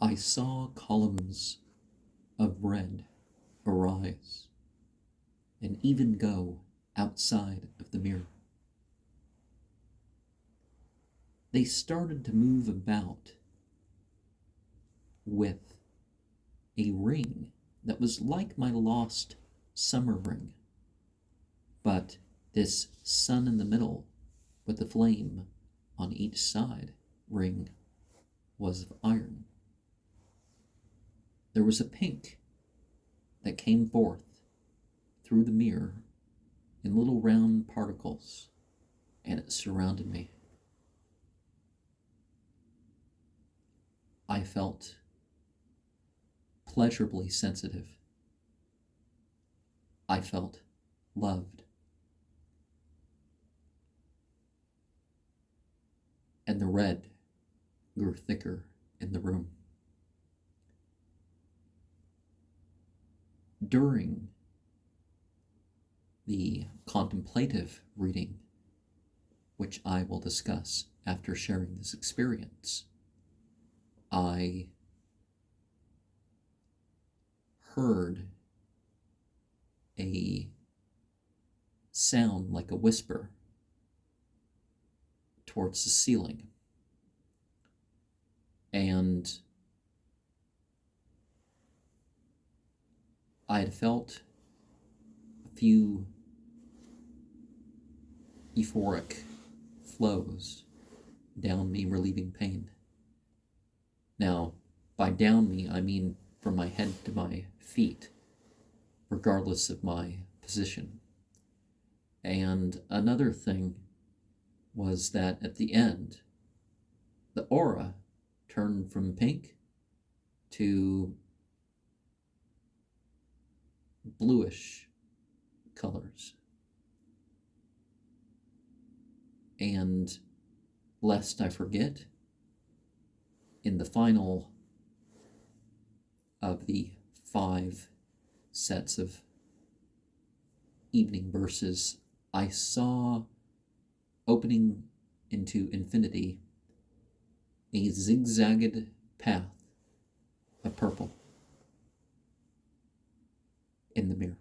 I saw columns of red arise and even go outside of the mirror. They started to move about with a ring that was like my lost summer ring, but this sun in the middle with the flame on each side ring was of iron. There was a pink that came forth through the mirror in little round particles, and it surrounded me. I felt pleasurably sensitive. I felt loved. And the red grew thicker in the room. During the contemplative reading, which I will discuss after sharing this experience, I heard a sound like a whisper towards the ceiling. And I had felt a few euphoric flows down me, relieving pain. Now, by down me, I mean from my head to my feet, regardless of my position. And another thing was that at the end, the aura turned from pink to bluish colors. And lest I forget, in the final of the 5 sets of evening verses, I saw opening into infinity a zigzagged path of purple in the mirror,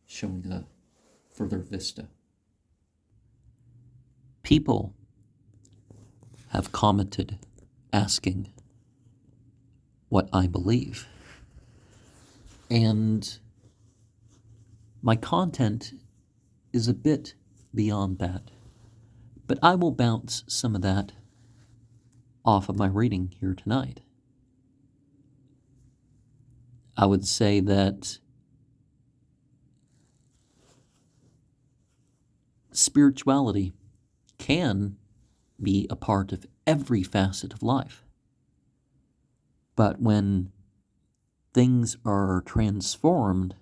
showing a further vista. People have commented asking what I believe. And my content is a bit beyond that, but I will bounce some of that off of my reading here tonight. I would say that spirituality can be a part of every facet of life. But when things are transformed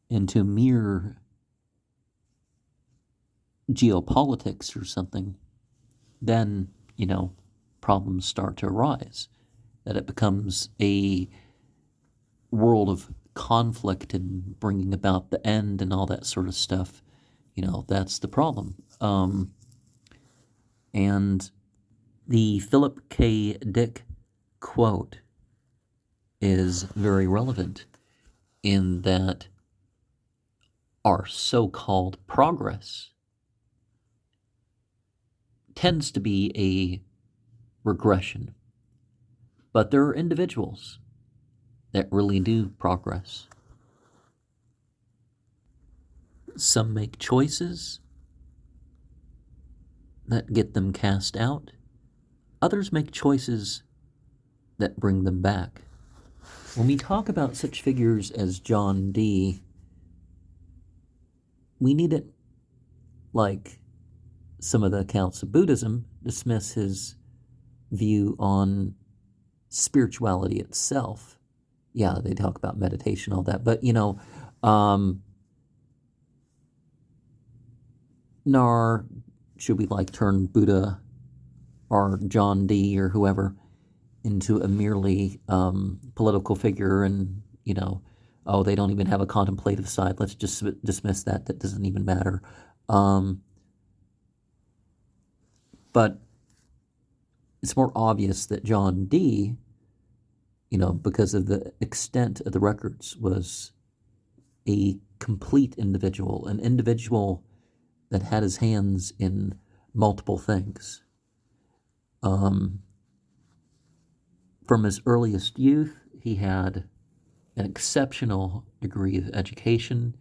into mere geopolitics or something, then, problems start to arise. That it becomes a world of conflict and bringing about the end and all that sort of stuff. That's the problem. And the Philip K. Dick quote is very relevant in that our so-called progress tends to be a regression. But there are individuals that really do progress. Some make choices that get them cast out. Others make choices that bring them back. When we talk about such figures as John Dee, we need it, like some of the accounts of Buddhism, dismiss his view on spirituality itself. Yeah, they talk about meditation, all that, but nor should we turn Buddha or John Dee or whoever into a merely political figure and, they don't even have a contemplative side. Let's just dismiss that. That doesn't even matter. But it's more obvious that John Dee, because of the extent of the records, was a complete individual, an individual that had his hands in multiple things. From his earliest youth, he had an exceptional degree of education.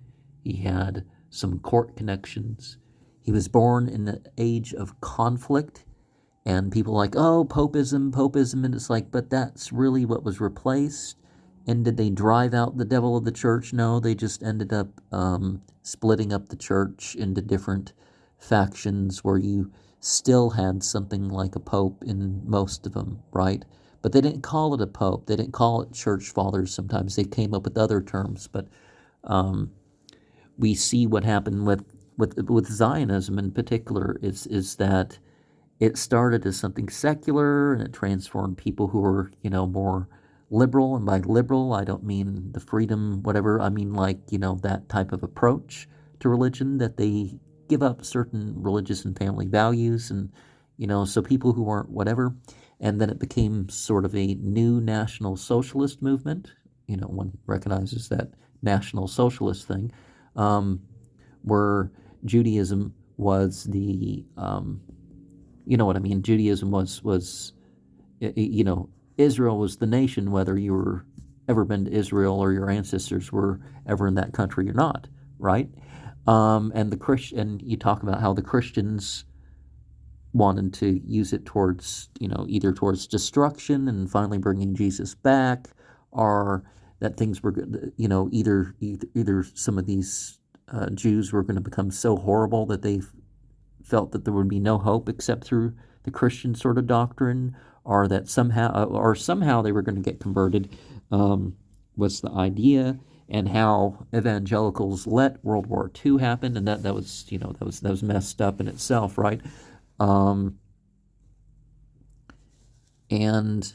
He had some court connections. He was born in the age of conflict, and people are like, oh, popism, and it's like, but that's really what was replaced. And did they drive out the devil of the church? No, they just ended up splitting up the church into different factions where you still had something like a pope in most of them, right? But they didn't call it a pope. They didn't call it church fathers sometimes. They came up with other terms. But we see what happened with Zionism in particular is that it started as something secular, and it transformed people who were, more liberal. And by liberal, I don't mean the freedom, whatever. I mean that type of approach to religion, that they give up certain religious and family values, and, so people who weren't whatever. And then it became sort of a new National Socialist movement. One recognizes that National Socialist thing, where Judaism was the you know what I mean? Judaism was Israel was the nation, whether you were ever been to Israel or your ancestors were ever in that country or not, right? And you talk about how the Christians wanted to use it towards, either towards destruction and finally bringing Jesus back, or that things were, either some of these Jews were going to become so horrible that they felt that there would be no hope except through the Christian sort of doctrine, or that somehow they were going to get converted, was the idea. And how evangelicals let World War II happen, and that was messed up in itself, right? And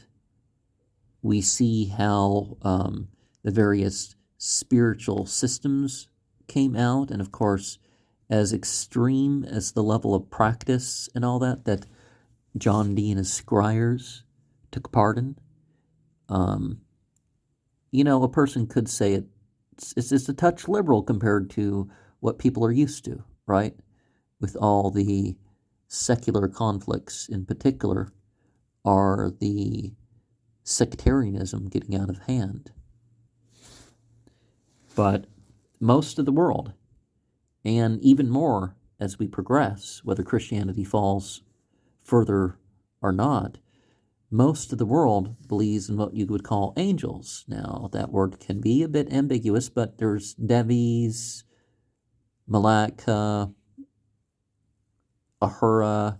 we see how the various spiritual systems came out, and of course, as extreme as the level of practice and all that John Dee and his scryers took part in. A person could say it's just a touch liberal compared to what people are used to, right? With all the secular conflicts in particular, are the sectarianism getting out of hand. But most of the world, and even more as we progress, whether Christianity falls further or not, most of the world believes in what you would call angels. Now, that word can be a bit ambiguous, but there's Devis, Malaka, Ahura,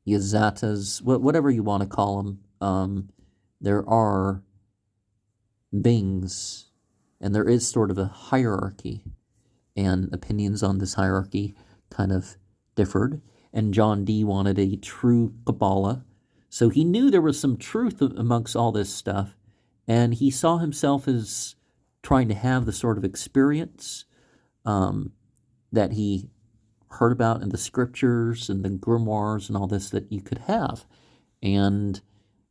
Yazatas, whatever you want to call them. There are beings, and there is sort of a hierarchy, and opinions on this hierarchy kind of differed. And John Dee wanted a true Kabbalah, so he knew there was some truth amongst all this stuff, and he saw himself as trying to have the sort of experience that he heard about in the scriptures and the grimoires and all this that you could have. And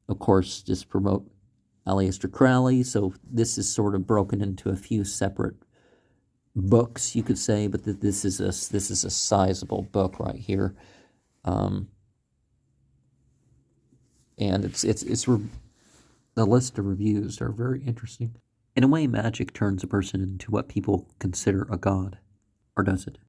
of course, just promote Aleister Crowley. So this is sort of broken into a few separate books, you could say, but this is a sizable book right here. And the list of reviews are very interesting. In a way, magic turns a person into what people consider a god, or does it?